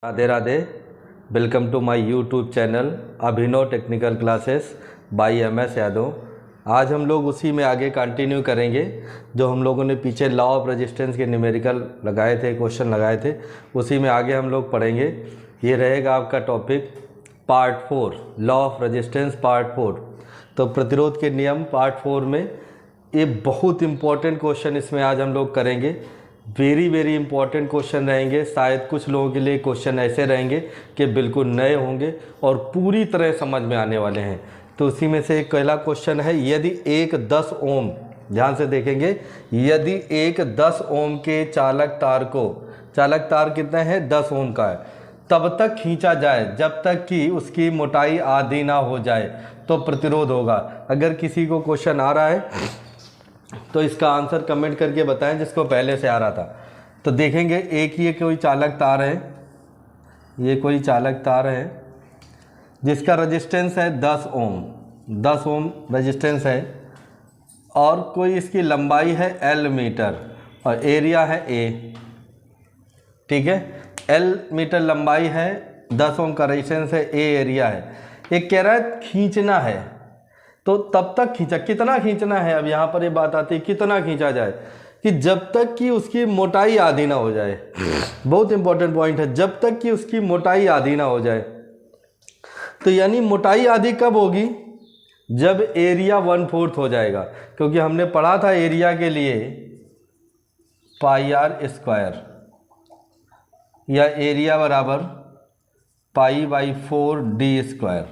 Radhe Radhe. Welcome to my YouTube channel Abhinav technical classes by MS Yadav. आज हम लोग उसी में आगे कंटिन्यू करेंगे जो हम लोगों ने पीछे लॉ ऑफ रेजिस्टेंस के न्यूमेरिकल लगाए थे, क्वेश्चन लगाए थे, उसी में आगे हम लोग पढ़ेंगे। ये रहेगा आपका topic part 4, law of resistance part 4। तो प्रतिरोध के नियम पार्ट 4 में ये बहुत इंपॉर्टेंट क्वेश्चन इसमें आज हम लोग करेंगे। वेरी इंपॉर्टेंट क्वेश्चन रहेंगे। शायद कुछ लोगों के लिए क्वेश्चन ऐसे रहेंगे कि बिल्कुल नए होंगे और पूरी तरह समझ में आने वाले हैं। तो उसी में से एक पहला क्वेश्चन है, यदि एक 10 ओम, ध्यान से देखेंगे, यदि एक 10 ओम के चालक तार को, चालक तार कितना है 10 ओम का है, तब तक खींचा जाए जब तक कि उसकी मोटाई आधी ना हो जाए तो प्रतिरोध होगा। अगर किसी को क्वेश्चन आ रहा है तो इसका आंसर कमेंट करके बताएं जिसको पहले से आ रहा था। तो देखेंगे एक ये कोई चालक तार है, ये कोई चालक तार है जिसका रेजिस्टेंस है 10 ओम, 10 ओम रेजिस्टेंस है, और कोई इसकी लंबाई है L मीटर और एरिया है A। ठीक है, L मीटर लंबाई है, 10 ओम का रेजिस्टेंस है, A एरिया है। एक कह रहा है खींचना है, तो तब तक खींचा, कितना खींचना है। अब यहाँ पर ये बात आती है कितना खींचा जाए, कि जब तक कि उसकी मोटाई आधी ना हो जाए। बहुत इंपॉर्टेंट पॉइंट है, जब तक कि उसकी मोटाई आधी ना हो जाए। तो यानी मोटाई आधी कब होगी, जब एरिया 1/4 हो जाएगा, क्योंकि हमने पढ़ा था एरिया के लिए πr² या एरिया बराबर π/4d²।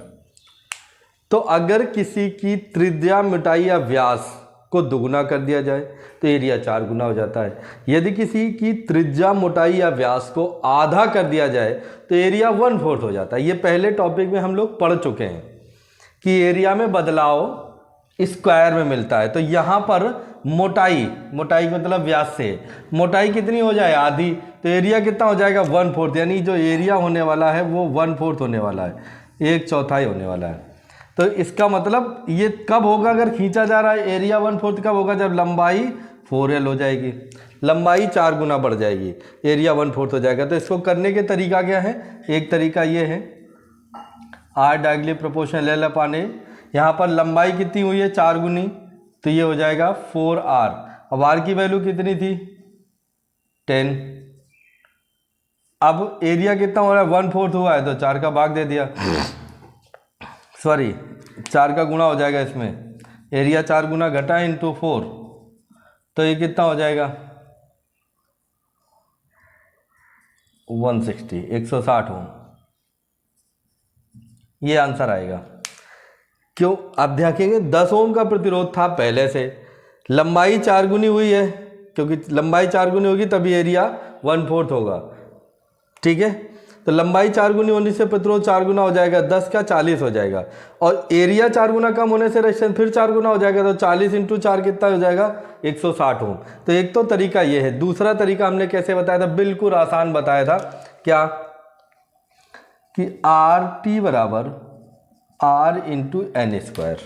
तो अगर किसी की त्रिज्या, मोटाई या व्यास को दुगुना कर दिया जाए तो एरिया 4 गुना हो जाता है। यदि किसी की त्रिज्या, मोटाई या व्यास को आधा कर दिया जाए तो एरिया 1/4 हो जाता है। ये पहले टॉपिक में हम लोग पढ़ चुके हैं कि एरिया में बदलाव स्क्वायर में मिलता है। तो यहाँ पर मोटाई, मोटाई का मतलब व्यास से मोटाई कितनी हो जाए, आधी, तो एरिया कितना हो जाएगा 1/4। यानी जो एरिया होने वाला है वो 1/4 होने वाला है, 1/4 होने वाला है। तो इसका मतलब ये कब होगा, अगर खींचा जा रहा है एरिया 1/4 कब होगा, जब लंबाई 4L हो जाएगी, लंबाई 4 गुना बढ़ जाएगी, एरिया 1/4 हो जाएगा। तो इसको करने के तरीका क्या है, एक तरीका ये है R डायरेक्टली प्रोपोर्शनल L/A। यहाँ पर लंबाई कितनी हुई है 4 गुनी, तो ये हो जाएगा 4R। अब R की वैल्यू कितनी थी 10। अब एरिया कितना हो रहा है 1/4 हुआ है, तो 4 का भाग दे दिया, सॉरी 4 का गुणा हो जाएगा इसमें, एरिया 4 गुना घटा इंटू 4, तो ये कितना हो जाएगा 160, 160 ओम। ये आंसर आएगा। क्यों, आप देखेंगे 10 ओम का प्रतिरोध था पहले से, लंबाई 4 गुनी हुई है, क्योंकि लंबाई 4 गुनी होगी तभी एरिया 1/4 होगा। ठीक है, तो लंबाई 4 गुनी होने से प्रतिरोध 4 गुना हो जाएगा, 10 का 40 हो जाएगा, और एरिया 4 गुना कम होने से रेजिस्टेंस फिर 4 गुना हो जाएगा, तो 40 × 4 कितना हो जाएगा 160 ओम। तो एक तो तरीका ये है। दूसरा तरीका हमने कैसे बताया था, बिल्कुल आसान बताया था, क्या कि RT बराबर R × N²।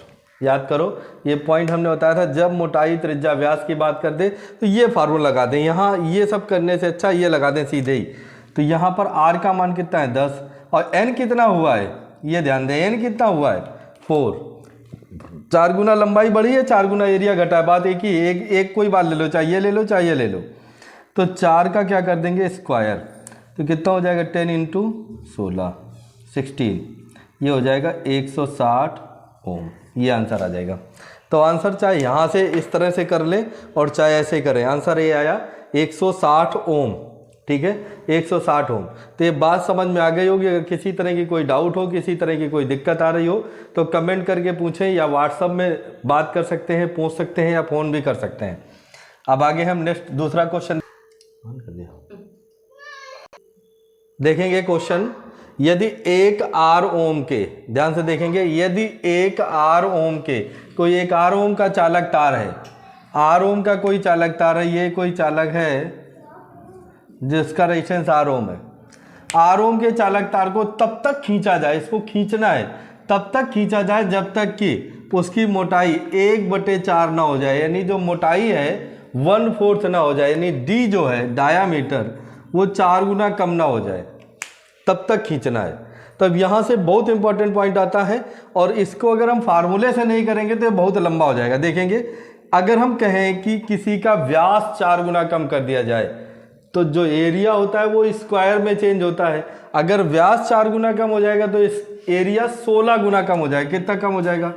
याद करो, ये पॉइंट हमने बताया था, जब मोटाई, त्रिज्या, व्यास की बात करते तो ये फार्मूला लगा दें। यहाँ ये सब करने से अच्छा ये लगा दें सीधे ही। तो यहाँ पर R का मान कितना है 10, और N कितना हुआ है, ये ध्यान दें, N कितना हुआ है 4। 4 गुना लंबाई बढ़ी है, 4 गुना एरिया घटा है, बात एक ही, एक कोई बात ले लो, चाहे ये ले लो चाहे ये ले लो। तो 4 का क्या कर देंगे स्क्वायर, तो कितना हो जाएगा 10 × 16, 16, ये हो जाएगा 160 ओम। ये आंसर आ जाएगा। तो आंसर चाहे यहाँ से इस तरह से कर लें और चाहे ऐसे करें, आंसर ये आया 160 ओम। ठीक है, 160 ओम। तो ये बात समझ में आ गई होगी। अगर किसी तरह की कोई डाउट हो, किसी तरह की कोई दिक्कत आ रही हो, तो कमेंट करके पूछें, या व्हाट्सएप में बात कर सकते हैं, पूछ सकते हैं, या फ़ोन भी कर सकते हैं। अब आगे हम नेक्स्ट दूसरा क्वेश्चन देखेंगे। क्वेश्चन, यदि 1 R ओम के, ध्यान से देखेंगे, यदि 1 R ओम के, कोई 1 R ओम का चालक तार है, R ओम का कोई चालक तार है, ये कोई चालक है जिसका रेजिस्टेंस R ओम है। R ओम के चालक तार को तब तक खींचा जाए, इसको खींचना है, तब तक खींचा जाए जब तक कि उसकी मोटाई 1/4 ना हो जाए, यानी जो मोटाई है 1/4 ना हो जाए, यानी D जो है डायामीटर वो 4 गुना कम ना हो जाए। तब तक खींचना है। तब यहाँ से बहुत इंपॉर्टेंट पॉइंट आता है, और इसको अगर हम फार्मूले से नहीं करेंगे तो ये बहुत लंबा हो जाएगा। देखेंगे, अगर हम कहें कि किसी का व्यास 4 गुना कम कर दिया जाए तो जो एरिया होता है वो स्क्वायर में चेंज होता है। अगर व्यास 4 गुना कम हो जाएगा तो इस एरिया 16 गुना कम हो जाएगा। कितना कम हो जाएगा?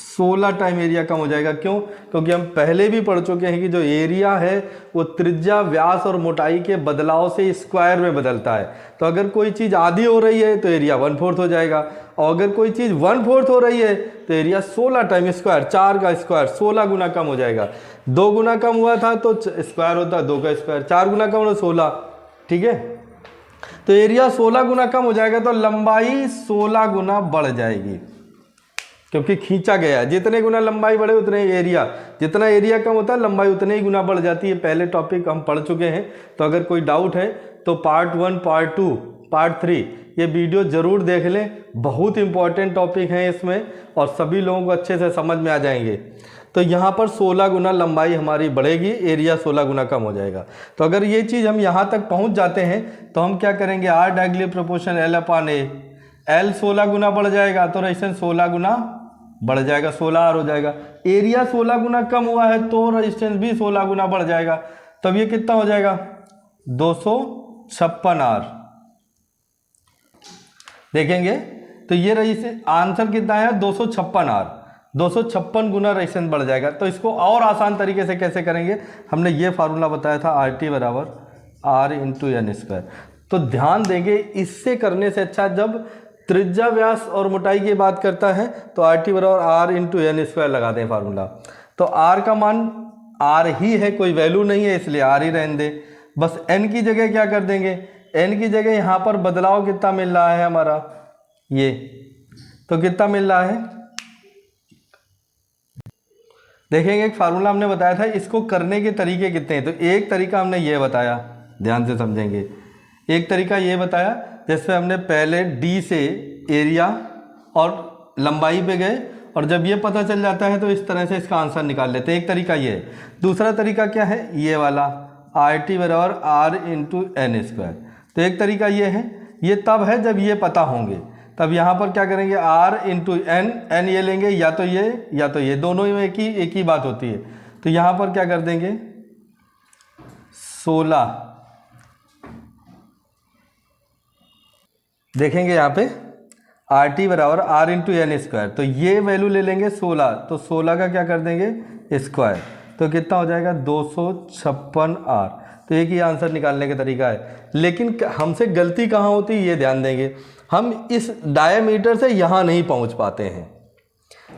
16 टाइम एरिया कम हो जाएगा। क्यों? क्योंकि हम पहले भी पढ़ चुके हैं कि जो एरिया है वो त्रिज्या, व्यास और मोटाई के बदलाव से स्क्वायर में बदलता है। तो अगर कोई चीज़ आधी हो रही है तो एरिया 1/4 हो जाएगा, और अगर कोई चीज़ 1/4 हो रही है तो एरिया 16 टाइम स्क्वायर, 4 का स्क्वायर 16 गुना कम हो जाएगा। 2 गुना कम हुआ था तो स्क्वायर होता 2 का स्क्वायर, 4 गुना कम हो 16। ठीक है, तो एरिया 16 गुना कम हो जाएगा तो लंबाई 16 गुना बढ़ जाएगी, क्योंकि खींचा गया। जितने गुना लंबाई बढ़े उतने एरिया, जितना एरिया कम होता है लंबाई उतने ही गुना बढ़ जाती है। पहले टॉपिक हम पढ़ चुके हैं। तो अगर कोई डाउट है तो पार्ट 1, पार्ट 2, पार्ट 3 ये वीडियो ज़रूर देख लें। बहुत इंपॉर्टेंट टॉपिक हैं इसमें, और सभी लोगों को अच्छे से समझ में आ जाएंगे। तो यहाँ पर 16 गुना लंबाई हमारी बढ़ेगी, एरिया 16 गुना कम हो जाएगा। तो अगर ये चीज़ हम यहाँ तक पहुँच जाते हैं तो हम क्या करेंगे? आर डायगोनल प्रोपोर्शन L/A, L 16 गुना बढ़ जाएगा तो रेजिस्टेंस 16 गुना बढ़ जाएगा, 16R हो जाएगा। एरिया 16 गुना कम हुआ है तो रेजिस्टेंस भी 16 गुना बढ़ जाएगा। तब ये कितना हो जाएगा? 256R। देखेंगे तो ये रेजिस्टेंस आंसर कितना है? 256R। 256 गुना रेजिस्टेंस बढ़ जाएगा। तो इसको और आसान तरीके से कैसे करेंगे? हमने ये फार्मूला बताया था, RT बराबर R/N²। तो ध्यान देंगे, इससे करने से अच्छा जब त्रिज्या, व्यास और मोटाई की बात करता है तो RT बराबर R/N² लगा दें फार्मूला। तो R का मान R ही है, कोई वैल्यू नहीं है, इसलिए R ही रहने दें। बस N की जगह क्या कर देंगे? N की जगह यहाँ पर बदलाव कितना मिल रहा है हमारा? ये तो कितना मिल रहा है? देखेंगे, एक फार्मूला हमने बताया था, इसको करने के तरीके कितने हैं। तो एक तरीका हमने ये बताया, ध्यान से समझेंगे। एक तरीका ये बताया जैसे हमने पहले D से एरिया और लंबाई पे गए, और जब ये पता चल जाता है तो इस तरह से इसका आंसर निकाल लेते हैं। एक तरीका ये है। दूसरा तरीका क्या है? ये वाला, RT बराबर R/N²। तो एक तरीका ये है, ये तब है जब ये पता होंगे। तब यहाँ पर क्या करेंगे? R/N, N ये लेंगे, या तो ये या तो ये, दोनों में एक ही बात होती है। तो यहाँ पर क्या कर देंगे? 16। देखेंगे यहाँ पे RT बराबर R/N²। तो ये वैल्यू ले लेंगे 16, तो 16 का क्या कर देंगे? स्क्वायर। तो कितना हो जाएगा? 256R। तो एक ही आंसर निकालने का तरीका है। लेकिन हमसे गलती कहाँ होती है ये ध्यान देंगे। हम इस डायमीटर से यहाँ नहीं पहुँच पाते हैं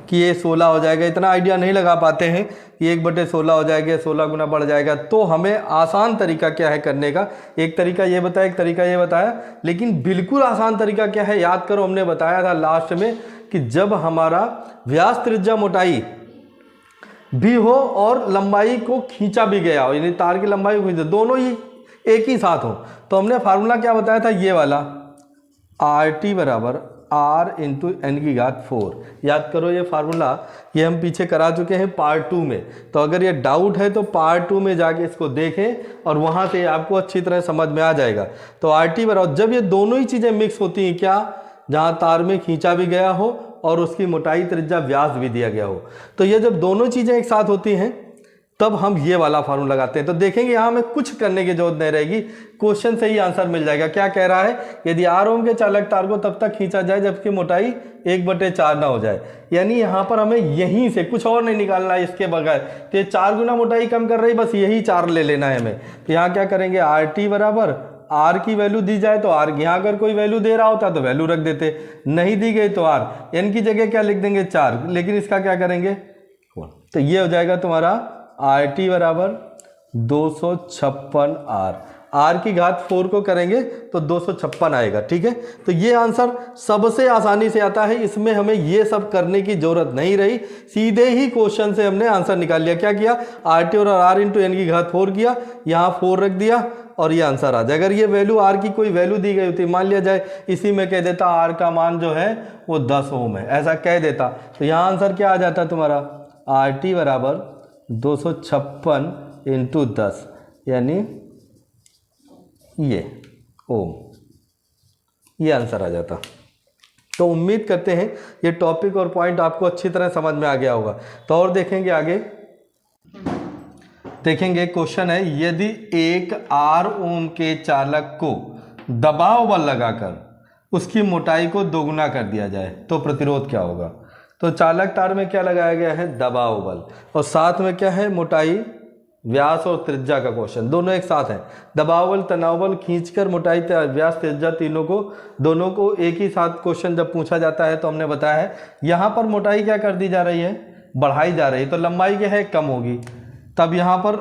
कि ये 16 हो जाएगा, इतना आइडिया नहीं लगा पाते हैं कि 1/16 हो जाएगा, 16 गुना बढ़ जाएगा। तो हमें आसान तरीका क्या है करने का? एक तरीका ये बताया, एक तरीका ये बताया, लेकिन बिल्कुल आसान तरीका क्या है? याद करो, हमने बताया था लास्ट में कि जब हमारा व्यास, त्रिज्या, मोटाई भी हो और लंबाई को खींचा भी गया हो, यानी तार की लंबाई को खींचा, दोनों ही एक ही साथ हो, तो हमने फार्मूला क्या बताया था? ये वाला, RT बराबर R/N²। याद करो ये फार्मूला, ये हम पीछे करा चुके हैं पार्ट 2 में। तो अगर ये डाउट है तो पार्ट 2 में जाके इसको देखें और वहाँ से आपको अच्छी तरह समझ में आ जाएगा। तो RT बराबर, जब ये दोनों ही चीज़ें मिक्स होती हैं, क्या? जहाँ तार में खींचा भी गया हो और उसकी मोटाई, त्रिज्या, व्यास भी दिया गया हो, तो ये जब दोनों चीज़ें एक साथ होती हैं तब हम ये वाला फार्मूला लगाते हैं। तो देखेंगे यहाँ हमें कुछ करने की जरूरत नहीं रहेगी, क्वेश्चन से ही आंसर मिल जाएगा। क्या कह रहा है? यदि R ओम के चालक तार को तब तक खींचा जाए जबकि मोटाई 1/4 ना हो जाए, यानी यहाँ पर हमें यहीं से कुछ और नहीं निकालना है इसके बगैर। तो ये 4 गुना मोटाई कम कर रही, बस यही 4 ले लेना है हमें। तो यहाँ क्या करेंगे? RT बराबर R की वैल्यू दी जाए तो R, यहाँ अगर कोई वैल्यू दे रहा होता तो वैल्यू रख देते, नहीं दी गई तो R, N की जगह क्या लिख देंगे? 4, लेकिन इसका क्या करेंगे? तो ये हो जाएगा तुम्हारा RT बराबर 256R। R की घात 4 को करेंगे तो 256 आएगा। ठीक है, तो ये आंसर सबसे आसानी से आता है, इसमें हमें ये सब करने की जरूरत नहीं रही, सीधे ही क्वेश्चन से हमने आंसर निकाल लिया। क्या किया? RT और R/N की घात 4 किया, यहाँ 4 रख दिया और ये आंसर आ जाए। अगर ये वैल्यू R की कोई वैल्यू दी गई होती, मान लिया जाए इसी में कह देता R का मान जो है वो 10 ओम है, ऐसा कह देता, तो यहाँ आंसर क्या आ जाता तुम्हारा? RT बराबर 256 × 10, यानी ये ओम, ये आंसर आ जाता। तो उम्मीद करते हैं ये टॉपिक और पॉइंट आपको अच्छी तरह समझ में आ गया होगा। तो और देखेंगे आगे, देखेंगे क्वेश्चन है, यदि एक R ओम के चालक को दबाव बल लगाकर उसकी मोटाई को दोगुना कर दिया जाए तो प्रतिरोध क्या होगा। तो चालक तार में क्या लगाया गया है, दबाव बल, और साथ में क्या है, मोटाई, व्यास और त्रिज्या का क्वेश्चन दोनों एक साथ है। दबाव बल, तनाव बल, खींचकर मोटाई, व्यास, त्रिज्या, दोनों को एक ही साथ क्वेश्चन जब पूछा जाता है तो हमने बताया है यहाँ पर मोटाई क्या कर दी जा रही है, बढ़ाई जा रही है, तो लंबाई क्या है, कम होगी। तब यहाँ पर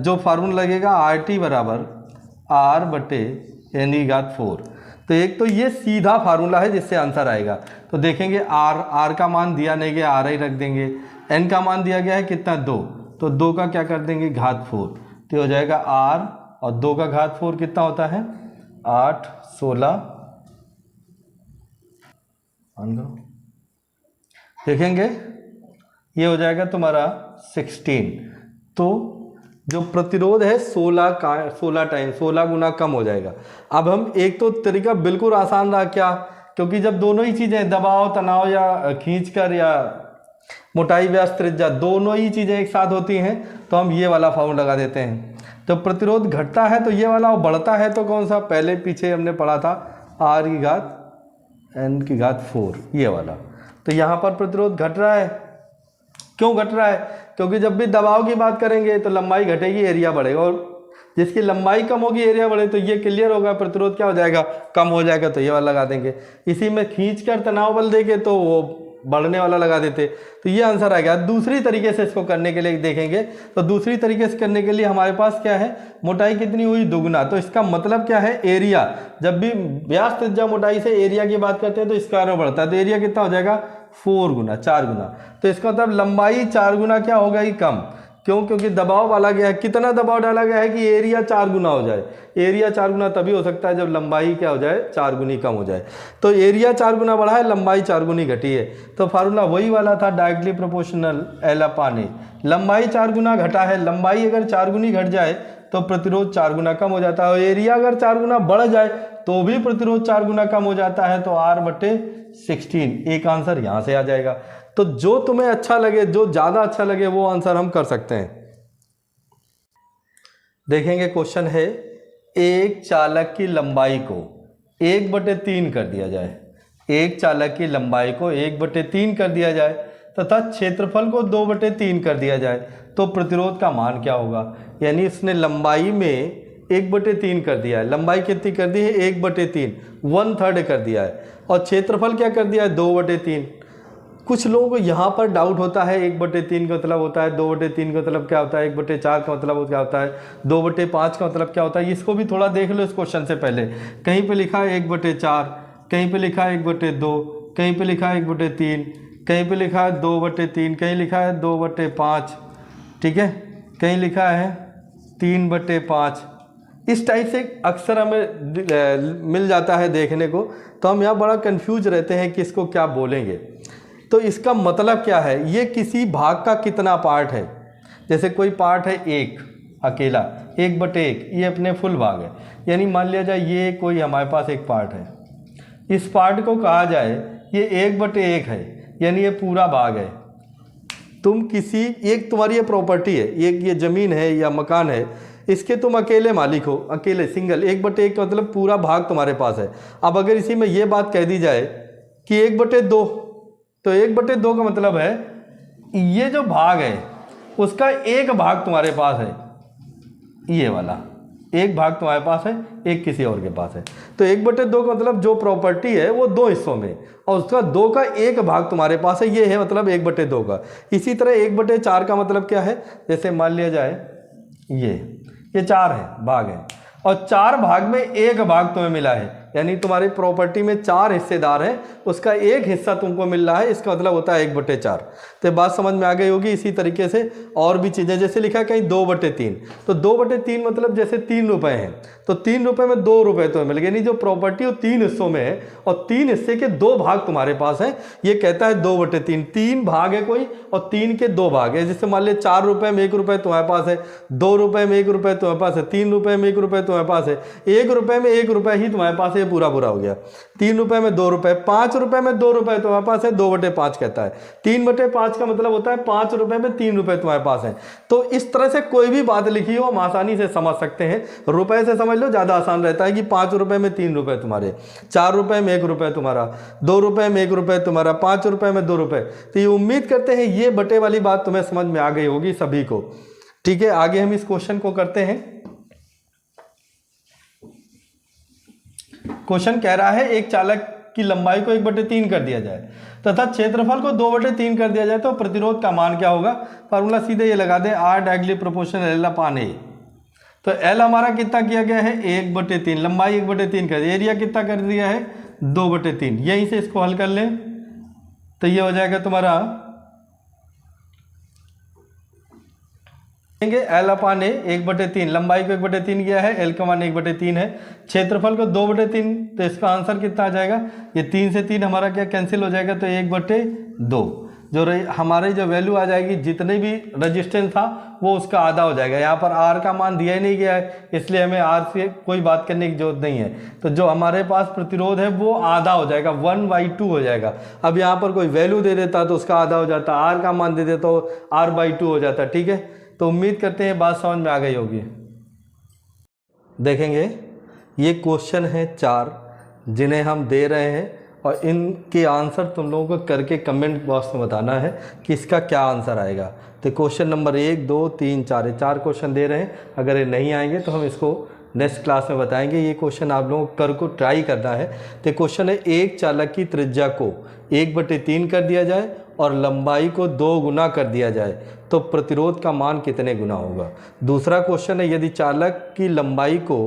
जो फार्मूला लगेगा RT बराबर R/N⁴। तो एक तो ये सीधा फार्मूला है जिससे आंसर आएगा। तो देखेंगे R का मान दिया नहीं गया, R ही रख देंगे। N का मान दिया गया है कितना, 2, तो 2 का क्या कर देंगे, घात 4, तो हो जाएगा R, और 2 का घात 4 कितना होता है, 8, 16। देखेंगे ये हो जाएगा तुम्हारा 16। तो जो प्रतिरोध है 16 गुना कम हो जाएगा। अब हम एक तो तरीका बिल्कुल आसान रहा, क्या, क्योंकि जब दोनों ही चीज़ें, दबाव, तनाव या खींचकर या मोटाई, व्यास, त्रिज्या, दोनों ही चीज़ें एक साथ होती हैं तो हम ये वाला फॉर्मूला लगा देते हैं। तो प्रतिरोध घटता है तो ये वाला, और बढ़ता है तो कौन सा, पहले पीछे हमने पढ़ा था R⁴, ये वाला। तो यहाँ पर प्रतिरोध घट रहा है, क्यों घट रहा है, क्योंकि जब भी दबाव की बात करेंगे तो लंबाई घटेगी, एरिया बढ़ेगा, और जिसकी लंबाई कम होगी, एरिया बढ़े, तो ये क्लियर होगा, प्रतिरोध क्या हो जाएगा, कम हो जाएगा, तो ये वाला लगा देंगे। इसी में खींचकर तनाव बल देंगे तो वो बढ़ने वाला लगा देते, तो ये आंसर आ गया। दूसरी तरीके से इसको करने के लिए देखेंगे, तो दूसरी तरीके से करने के लिए हमारे पास क्या है, मोटाई कितनी हुई, दुगुना, तो इसका मतलब क्या है, एरिया, जब भी व्यास, त्रिज्या, मोटाई से एरिया की बात करते हैं तो स्क्वायर में बढ़ता है, तो एरिया कितना हो जाएगा, 4 गुना, 4 गुना। तो इसका मतलब लंबाई 4 गुना क्या हो गई, कम, क्यों, क्योंकि दबाव डाला गया है, कितना दबाव डाला गया है कि एरिया 4 गुना हो जाए। एरिया 4 गुना तभी हो सकता है जब लंबाई क्या हो जाए, 4 गुनी कम हो जाए। तो एरिया 4 गुना बढ़ा है, लंबाई 4 गुनी घटी है, तो फार्मूला वही वाला था, डायरेक्टली प्रोपोर्शनल L/A। लंबाई 4 गुना घटा है, लंबाई अगर 4 गुनी घट जाए तो प्रतिरोध 4 गुना कम हो जाता है, और एरिया अगर 4 गुना बढ़ जाए तो भी प्रतिरोध 4 गुना कम हो जाता है, तो R/16, एक आंसर यहाँ से आ जाएगा। तो जो तुम्हें अच्छा लगे, जो ज़्यादा अच्छा लगे वो आंसर हम कर सकते हैं। देखेंगे क्वेश्चन है, एक चालक की लंबाई को 1/3 कर दिया जाए, एक चालक की लंबाई को 1/3 कर दिया जाए तथा क्षेत्रफल को 2/3 कर दिया जाए तो प्रतिरोध का मान क्या होगा। यानी इसने लंबाई में 1/3 कर दिया है, लंबाई कितनी कर दी है, 1/3, 1/3 कर दिया है, और क्षेत्रफल क्या कर दिया है, 2/3। कुछ लोगों को यहाँ पर डाउट होता है, 1/3 का मतलब होता है, 2/3 का मतलब क्या होता है, 1/4 का मतलब क्या होता है, 2/5 का मतलब क्या होता है। इसको भी थोड़ा देख लो इस क्वेश्चन से पहले। कहीं पे लिखा है 1/4, कहीं पे लिखा है 1/2, कहीं पे लिखा है 1/3, कहीं पे लिखा है 2/3, कहीं लिखा है 2/5, ठीक है, कहीं लिखा है 3/5। इस टाइप से अक्सर हमें मिल जाता है देखने को, तो हम यहाँ बड़ा कंफ्यूज रहते हैं कि इसको क्या बोलेंगे। तो इसका मतलब क्या है, ये किसी भाग का कितना पार्ट है। जैसे कोई पार्ट है 1 अकेला, 1/1, ये अपने फुल भाग है। यानी मान लिया जाए ये कोई हमारे पास एक पार्ट है, इस पार्ट को कहा जाए ये 1/1 है, यानी ये पूरा भाग है। तुम किसी एक, तुम्हारी ये प्रॉपर्टी है, एक ये ज़मीन है या मकान है, इसके तुम अकेले मालिक हो, अकेले सिंगल, 1/1 का मतलब पूरा भाग तुम्हारे पास है। अब अगर इसी में ये बात कह दी जाए कि 1/2, तो 1/2 का मतलब है ये जो भाग है उसका एक भाग तुम्हारे पास है, ये वाला एक भाग तुम्हारे पास है, एक किसी और के पास है। तो 1/2 का मतलब जो प्रॉपर्टी है वो 2 हिस्सों में, और उसका 2 का एक भाग तुम्हारे पास है, ये है मतलब 1/2 का। इसी तरह 1/4 का मतलब क्या है, जैसे मान लिया जाए ये 4 है, भाग है, और 4 भाग में एक भाग तुम्हें मिला है, यानी तुम्हारी प्रॉपर्टी में 4 हिस्सेदार हैं, उसका एक हिस्सा तुमको मिल रहा है, इसका मतलब होता है 1/4। तो बात समझ में आ गई होगी। इसी तरीके से और भी चीज़ें, जैसे लिखा है कहीं 2/3, तो 2/3 मतलब जैसे 3 रुपये हैं, तो 3 रुपये में 2 रुपये तुम्हें मिल गए, यानी जो प्रॉपर्टी वो 3 हिस्सों में है और 3 हिस्से के 2 भाग तुम्हारे पास हैं। ये कहता है 2/3, 3 भाग है कोई और 3 के 2 भाग है। जैसे मान लिया 4 रुपये में 1 रुपये तुम्हारे पास है, 2 रुपये में 1 रुपये तुम्हारे पास है, 3 रुपये में 1 रुपये तुम्हारे पास है, 1 रुपये में 1 रुपये ही तुम्हारे पास से ये पूरा पूरा हो गया। 3 रुपये में 2 रुपये, 5 रुपये में 2 रुपये तुम्हारे पास है, 2/5 कहता है। 3/5 का मतलब होता है 5 रुपये में 3 रुपये तुम्हारे पास है। तो इस तरह से कोई भी बात लिखी हो हम आसानी से समझ सकते हैं। रुपए से समझ लो, ज़्यादा आसान रहता है कि 5 रुपये में 3 रुपये तुम्हारे, 4 रुपये में 1 रुपये तुम्हारा, 2 रुपये में 1 रुपये तुम्हारा, 5 रुपये में 2 रुपये। तो ये उम्मीद करते हैं ये बटे वाली बात तुम्हें समझ में आ गई होगी सभी को। ठीक है, आगे हम इस क्वेश्चन को करते हैं। क्वेश्चन कह रहा है एक चालक की लंबाई को 1/3 कर दिया जाए तथा क्षेत्रफल को 2/3 कर दिया जाए तो प्रतिरोध का मान क्या होगा। फार्मूला सीधे ये लगा दें, R directly proportional L upon A। तो L हमारा कितना किया गया है 1/3, लंबाई 1/3 कर, एरिया कितना कर दिया है 2/3। यहीं से इसको हल कर लें तो ये हो जाएगा तुम्हारा L अपॉन A 1/3, लंबाई को 1/3 किया है, L का मान 1/3 है, क्षेत्रफल को 2/3, तो इसका आंसर कितना आ जाएगा, ये 3 से 3 हमारा क्या कैंसिल हो जाएगा, तो 1/2 जो हमारी जो वैल्यू आ जाएगी, जितने भी रजिस्टेंस था वो उसका आधा हो जाएगा। यहाँ पर R का मान दिया ही नहीं गया है, इसलिए हमें R से कोई बात करने की जरूरत नहीं है। तो जो हमारे पास प्रतिरोध है वो आधा हो जाएगा, 1/2 हो जाएगा। अब यहाँ पर कोई वैल्यू दे देता तो उसका आधा हो जाता, R का मान दे देता तो R/2 हो जाता। ठीक है, तो उम्मीद करते हैं बात समझ में आ गई होगी। देखेंगे ये क्वेश्चन है 4 जिन्हें हम दे रहे हैं और इनके आंसर तुम लोगों को करके कमेंट बॉक्स में बताना है कि इसका क्या आंसर आएगा। तो क्वेश्चन नंबर 1, 2, 3, 4 ये 4 क्वेश्चन दे रहे हैं। अगर ये नहीं आएंगे तो हम इसको नेक्स्ट क्लास में बताएंगे। ये क्वेश्चन आप लोगों को कर को ट्राई करना है। तो क्वेश्चन है एक चालक की त्रिज्या को 1/3 कर दिया जाए और लंबाई को 2 गुना कर दिया जाए तो प्रतिरोध का मान कितने गुना होगा। दूसरा क्वेश्चन है यदि चालक की लंबाई को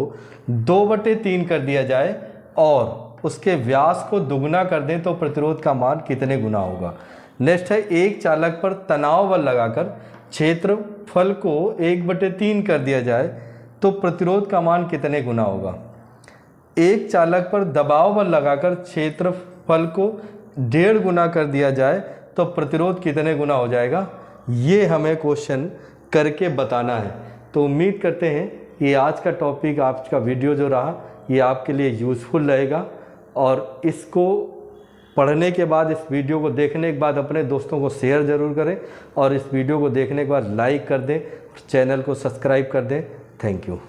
2/3 कर दिया जाए और उसके व्यास को दुगुना कर दें तो प्रतिरोध का मान कितने गुना होगा। नेक्स्ट है एक चालक पर तनाव बल लगाकर क्षेत्रफल को 1/3 कर दिया जाए तो प्रतिरोध का मान कितने गुना होगा। एक चालक पर दबाव बल लगाकर क्षेत्रफल को 1.5 गुना कर दिया जाए तो प्रतिरोध कितने गुना हो जाएगा। ये हमें क्वेश्चन करके बताना है। तो उम्मीद करते हैं ये आज का टॉपिक, आज का वीडियो जो रहा ये आपके लिए यूज़फुल रहेगा और इसको पढ़ने के बाद, इस वीडियो को देखने के बाद अपने दोस्तों को शेयर ज़रूर करें और इस वीडियो को देखने के बाद लाइक कर दें और चैनल को सब्सक्राइब कर दें। Thank you.